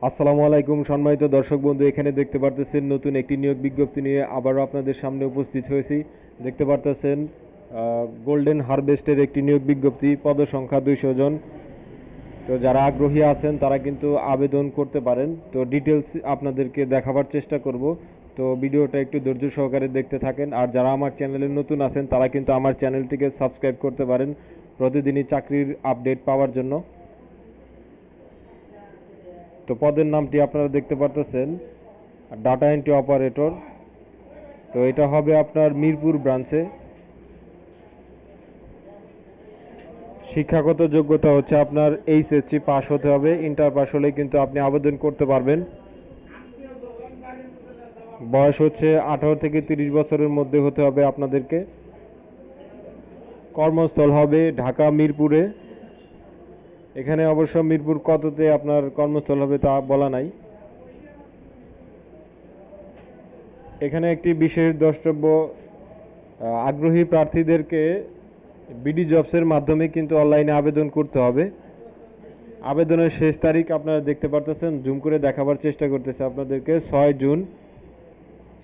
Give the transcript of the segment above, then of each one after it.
আসসালামু আলাইকুম সম্মানিত দর্শক বন্ধু, এখানে দেখতে পারতেছেন নতুন একটি নিয়োগ বিজ্ঞপ্তি নিয়ে আবারও আপনাদের সামনে উপস্থিত হয়েছি। দেখতে পারতেছেন গোল্ডেন হারভেস্টের একটি নিয়োগ বিজ্ঞপ্তি, পদসংখ্যা 200 জন। তো যারা আগ্রহী আছেন তারা কিন্তু আবেদন করতে পারেন। তো ডিটেলস আপনাদেরকে দেখাবার চেষ্টা করব। তো ভিডিওটা একটু ধৈর্য সহকারে দেখতে থাকেন। আর যারা আমার চ্যানেলে নতুন আছেন তারা কিন্তু আমার চ্যানেলটিকে সাবস্ক্রাইব করতে পারেন প্রতিদিনই চাকরির আপডেট পাওয়ার জন্য। তো পদের নামটি আপনারা দেখতে পারতেছেন ডাটা এন্ট্রি অপারেটর। তো এটা হবে আপনার মিরপুর ব্রাঞ্চে। শিক্ষাগত যোগ্যতা হচ্ছে আপনার এইচএসসি পাস হতে হবে, ইন্টার পাস হলে কিন্তু আপনি আবেদন করতে পারবেন। বয়স হচ্ছে 18 থেকে 30 বছরের মধ্যে হতে হবে আপনাদেরকে। কর্মস্থল হবে ঢাকা মিরপুরে। এখানে অবশ্য মিরপুর কততে আপনার কর্মস্থল হবে তা বলা নাই। এখানে একটি বিশেষ দ্রষ্টব্য, আগ্রহী প্রার্থীদেরকে বিডি জবসের মাধ্যমে কিন্তু অনলাইনে আবেদন করতে হবে। আবেদনের শেষ তারিখ আপনারা দেখতে পারতেছেন, জুম করে দেখাবার চেষ্টা করতেছে আপনাদেরকে 6 জুন।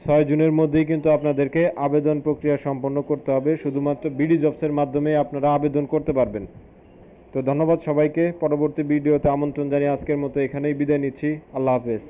6 জুনের মধ্যেই কিন্তু আপনাদেরকে আবেদন প্রক্রিয়া সম্পন্ন করতে হবে। শুধুমাত্র বিডি জবসের মাধ্যমে আপনারা আবেদন করতে পারবেন। তো ধন্যবাদ সবাইকে। পরবর্তী ভিডিওতে আমন্ত্রণ জানিয়ে আজকের মতো এখানেই বিদায় নিচ্ছি। আল্লাহ হাফেজ।